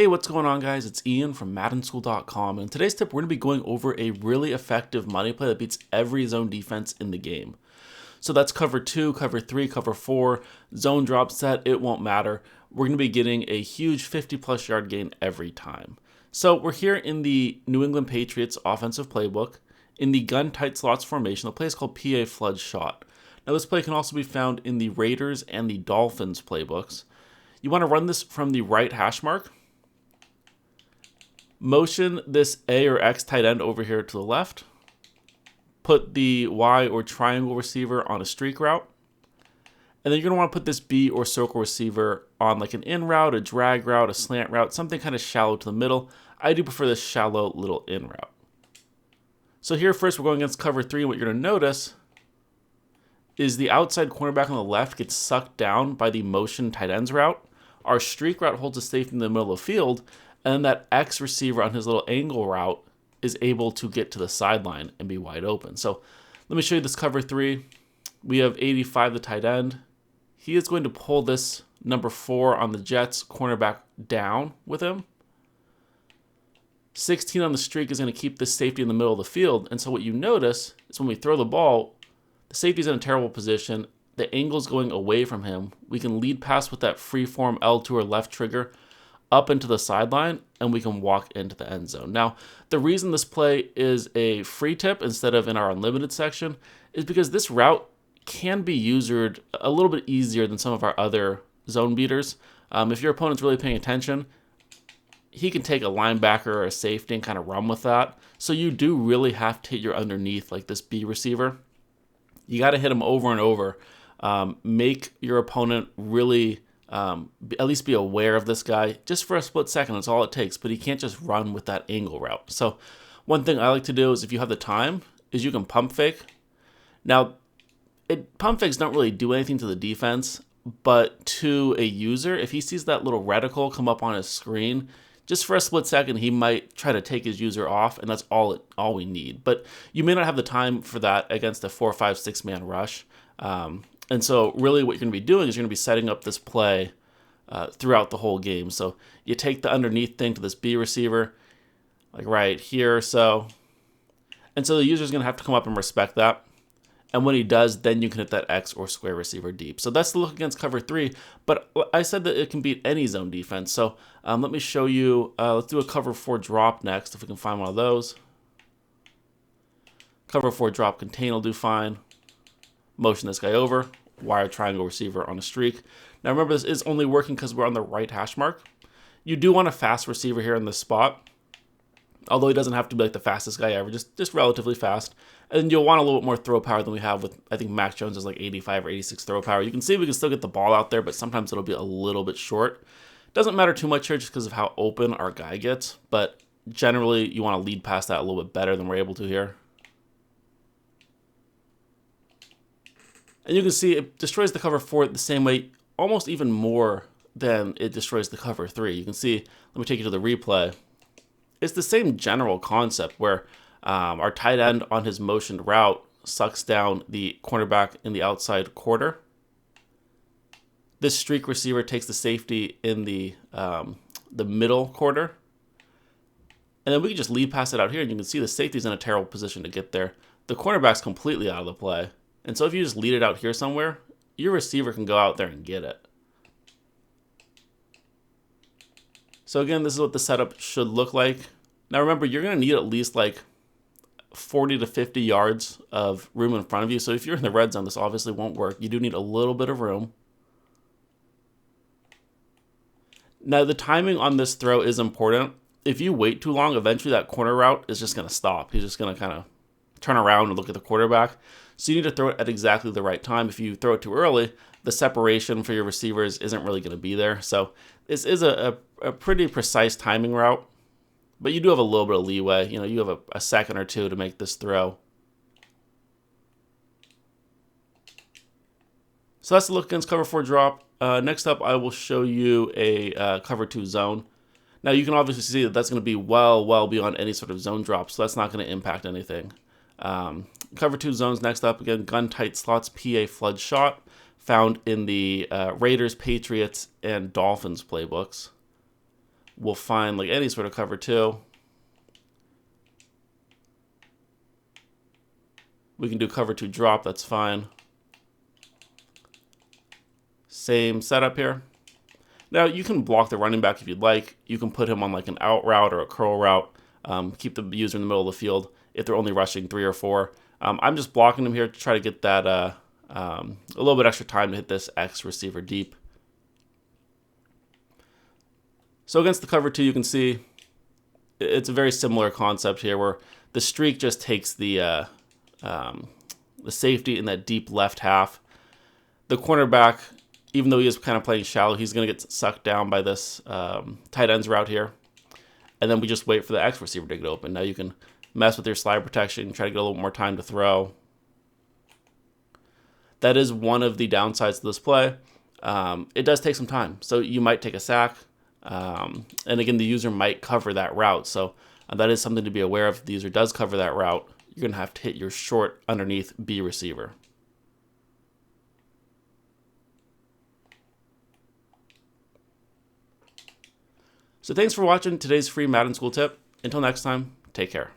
Hey, what's going on, guys? It's Ian from MaddenSchool.com, and in today's tip, we're going to be going over a really effective money play that beats every zone defense in the game. So that's cover 2, cover 3, cover 4, zone drop set, it won't matter. We're going to be getting a huge 50-plus yard gain every time. So we're here in the New England Patriots offensive playbook. In the gun tight slots formation, the play is called PA Flood Shot. Now this play can also be found in the Raiders and the Dolphins playbooks. You want to run this from the right hash mark. Motion this A or X tight end over here to the left. Put the Y or triangle receiver on a streak route. And then you're going to want to put this B or circle receiver on like an in route, a drag route, a slant route, something kind of shallow to the middle. I do prefer this shallow little in route. So here first we're going against cover 3. What you're going to notice is the outside cornerback on the left gets sucked down by the motion tight ends route. Our streak route holds us safe in the middle of the field. And then that X receiver on his little angle route is able to get to the sideline and be wide open. So let me show you this cover 3. We have 85, the tight end. He is going to pull this number 4 on the Jets cornerback down with him. 16 on the streak is going to keep this safety in the middle of the field. And so what you notice is when we throw the ball, the safety's in a terrible position. The angle's going away from him. We can lead pass with that free-form L2 or left trigger up into the sideline, and we can walk into the end zone. Now, the reason this play is a free tip instead of in our unlimited section is because this route can be usered a little bit easier than some of our other zone beaters. If your opponent's really paying attention, he can take a linebacker or a safety and kind of run with that. So you do really have to hit your underneath like this B receiver. You got to hit him over and over. Make your opponent really at least be aware of this guy just for a split second. That's all it takes, but he can't just run with that angle route. So one thing I like to do is if you have the time is you can pump fake. Now, pump fakes don't really do anything to the defense, but to a user, if he sees that little reticle come up on his screen, just for a split second, he might try to take his user off, and that's all we need. But you may not have the time for that against a 4, 5, 6-man rush. And so really what you're going to be doing is you're going to be setting up this play throughout the whole game. So you take the underneath thing to this B receiver, like right here or so. And so the user's going to have to come up and respect that. And when he does, then you can hit that X or square receiver deep. So that's the look against cover 3. But I said that it can beat any zone defense. So let me show you. Let's do a cover 4 drop next, if we can find one of those. Cover 4 drop contain will do fine. Motion this guy over. Wire triangle receiver on a streak. Now remember, this is only working because we're on the right hash mark. You do want a fast receiver here in this spot, although he doesn't have to be like the fastest guy ever, just relatively fast. And you'll want a little bit more throw power than we have with, I think Mac Jones is like 85 or 86 throw power. You can see we can still get the ball out there, but sometimes it'll be a little bit short. Doesn't matter too much here just because of how open our guy gets, but generally you want to lead past that a little bit better than we're able to here. And you can see it destroys the cover 4 the same way, almost even more than it destroys the cover 3. You can see, let me take you to the replay. It's the same general concept where our tight end on his motioned route sucks down the cornerback in the outside quarter. This streak receiver takes the safety in the middle quarter. And then we can just lead pass it out here, and you can see the safety's in a terrible position to get there. The cornerback's completely out of the play. And so if you just lead it out here somewhere, your receiver can go out there and get it. So again, this is what the setup should look like. Now remember, you're going to need at least like 40 to 50 yards of room in front of you. So if you're in the red zone, this obviously won't work. You do need a little bit of room. Now the timing on this throw is important. If you wait too long, eventually that corner route is just going to stop. He's just going to kind of turn around and look at the quarterback. So you need to throw it at exactly the right time. If you throw it too early, the separation for your receivers isn't really going to be there. So this is a pretty precise timing route, but you do have a little bit of leeway. You know, you have a second or two to make this throw. So that's the look against cover 4 drop. Next up, I will show you a cover 2 zone. Now you can obviously see that that's going to be well beyond any sort of zone drop, so that's not going to impact anything. Cover 2 zones next up, again, gun tight slots, PA Flood Shot, found in the Raiders, Patriots, and Dolphins playbooks. we'll find like any sort of cover two. We can do cover two drop, that's fine. Same setup here. Now you can block the running back if you'd like. You can put him on like an out route or a curl route. Keep the user in the middle of the field if they're only rushing 3 or 4. I'm just blocking him here to try to get that a little bit extra time to hit this X receiver deep. So against the cover two, you can see it's a very similar concept here where the streak just takes the safety in that deep left half. The cornerback, even though he is kind of playing shallow, he's going to get sucked down by this tight ends route here. And then we just wait for the X receiver to get open. Now you can mess with your slide protection, try to get a little more time to throw. That is one of the downsides of this play. It does take some time. So you might take a sack. And again, the user might cover that route. So that is something to be aware of. If the user does cover that route, you're going to have to hit your short underneath B receiver. So thanks for watching today's free Madden School tip. Until next time, take care.